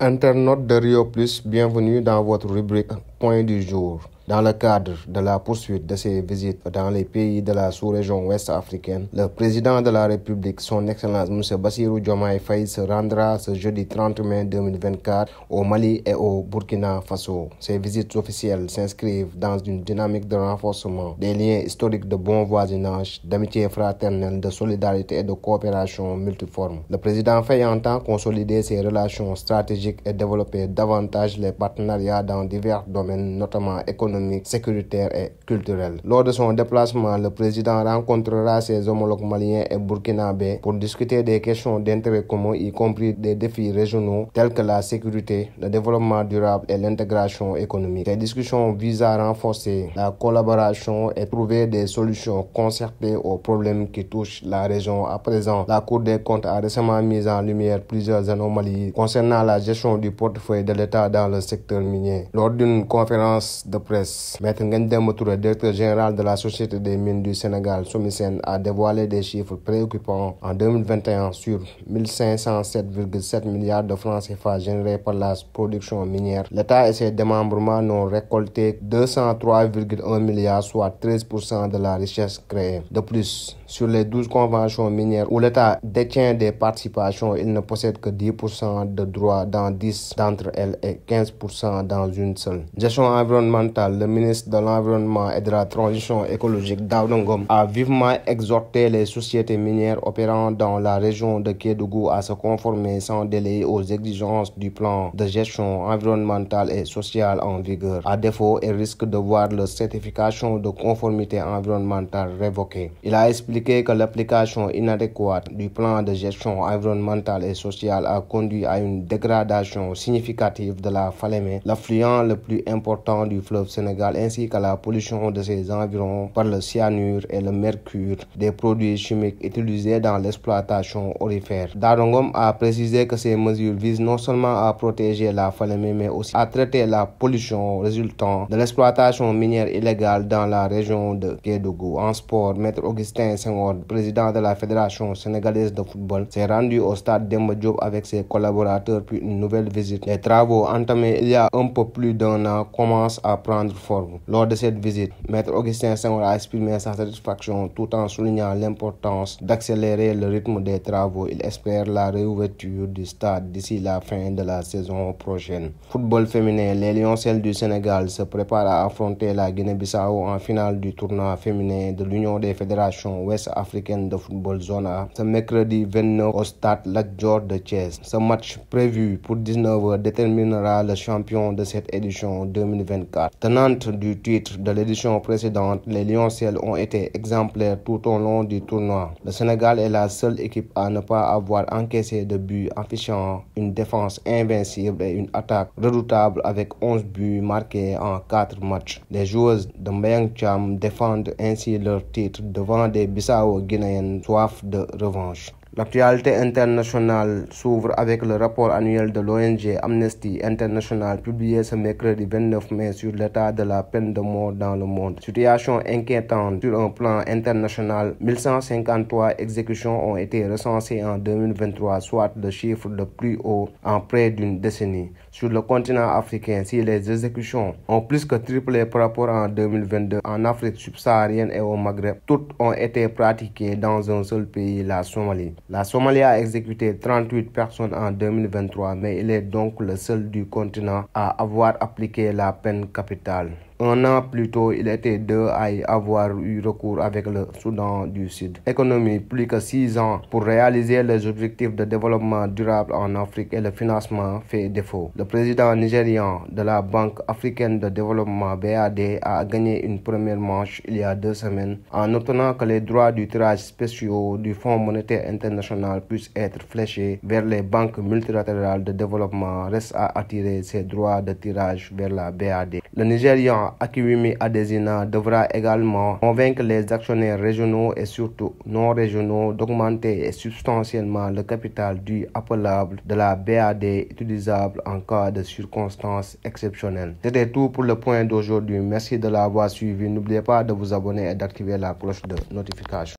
Internautes de Rio Plus, bienvenue dans votre rubrique Point du jour. Dans le cadre de la poursuite de ses visites dans les pays de la sous-région ouest africaine, le président de la République, son Excellence M. Bassirou Diomaye Faye, se rendra ce jeudi 30 mai 2024 au Mali et au Burkina Faso. Ces visites officielles s'inscrivent dans une dynamique de renforcement des liens historiques de bon voisinage, d'amitié fraternelle, de solidarité et de coopération multiforme. Le président Faye entend consolider ses relations stratégiques et développer davantage les partenariats dans divers domaines, notamment économiques, sécuritaire et culturel. Lors de son déplacement, le président rencontrera ses homologues maliens et burkinabés pour discuter des questions d'intérêt commun, y compris des défis régionaux tels que la sécurité, le développement durable et l'intégration économique. Ces discussions visent à renforcer la collaboration et trouver des solutions concertées aux problèmes qui touchent la région. À présent, la Cour des comptes a récemment mis en lumière plusieurs anomalies concernant la gestion du portefeuille de l'État dans le secteur minier. Lors d'une conférence de presse, Maître Ngagne Demba Touré, directeur général de la Société des mines du Sénégal, SOMISEN, a dévoilé des chiffres préoccupants. En 2021, sur 1507,7 milliards de francs CFA générés par la production minière, l'État et ses démembrements n'ont récolté 203,1 milliards, soit 13% de la richesse créée. De plus, sur les 12 conventions minières où l'État détient des participations, il ne possède que 10% de droits dans 10 d'entre elles et 15% dans une seule. Gestion environnementale. Le ministre de l'Environnement et de la Transition écologique, Daouda Ngom, a vivement exhorté les sociétés minières opérant dans la région de Kédougou à se conformer sans délai aux exigences du plan de gestion environnementale et sociale en vigueur. À défaut, elles risquent de voir leur certification de conformité environnementale révoquée. Il a expliqué que l'application inadéquate du plan de gestion environnementale et sociale a conduit à une dégradation significative de la Falémé, l'affluent le plus important du fleuve Sénégal, ainsi qu'à la pollution de ses environs par le cyanure et le mercure des produits chimiques utilisés dans l'exploitation aurifère. Daouda Ngom a précisé que ces mesures visent non seulement à protéger la Falémé, mais aussi à traiter la pollution résultant de l'exploitation minière illégale dans la région de Kédougou. En sport, Maître Augustin Senghor, président de la Fédération sénégalaise de football, s'est rendu au stade Demba Diop avec ses collaborateurs pour une nouvelle visite. Les travaux entamés il y a un peu plus d'un an commencent à prendre forme. Lors de cette visite, Maître Augustin Senghor a exprimé sa satisfaction tout en soulignant l'importance d'accélérer le rythme des travaux. Il espère la réouverture du stade d'ici la fin de la saison prochaine. Football féminin, les Lioncelles du Sénégal se préparent à affronter la Guinée-Bissau en finale du tournoi féminin de l'Union des fédérations ouest-africaines de football zone A ce mercredi 29 au stade Lat Dior de Thiès. Ce match prévu pour 19h déterminera le champion de cette édition 2024. Tenante du titre de l'édition précédente, les Lioncelles ont été exemplaires tout au long du tournoi. Le Sénégal est la seule équipe à ne pas avoir encaissé de but, affichant une défense invincible et une attaque redoutable avec 11 buts marqués en 4 matchs. Les joueuses de Mbayang Thiam défendent ainsi leur titre devant des Bissau-Guinéennes soif de revanche. L'actualité internationale s'ouvre avec le rapport annuel de l'ONG Amnesty International publié ce mercredi 29 mai sur l'état de la peine de mort dans le monde. Situation inquiétante sur un plan international. 1153 exécutions ont été recensées en 2023, soit le chiffre le plus haut en près d'une décennie. Sur le continent africain, si les exécutions ont plus que triplé par rapport à 2022, en Afrique subsaharienne et au Maghreb, toutes ont été pratiquées dans un seul pays, la Somalie. La Somalie a exécuté 38 personnes en 2023, mais il est donc le seul du continent à avoir appliqué la peine capitale. Un an plus tôt, il était deux à y avoir eu recours avec le Soudan du Sud. Économie, plus que 6 ans pour réaliser les objectifs de développement durable en Afrique et le financement fait défaut. Le président nigérian de la Banque africaine de développement BAD a gagné une première manche il y a 2 semaines en obtenant que les droits du tirage spéciaux du Fonds monétaire international puissent être fléchés vers les banques multilatérales de développement. Reste à attirer ces droits de tirage vers la BAD. Le Nigérian Akiwumi Adesina devra également convaincre les actionnaires régionaux et surtout non régionaux d'augmenter substantiellement le capital dû appelable de la BAD utilisable en cas de circonstances exceptionnelles. C'était tout pour le point d'aujourd'hui. Merci de l'avoir suivi. N'oubliez pas de vous abonner et d'activer la cloche de notification.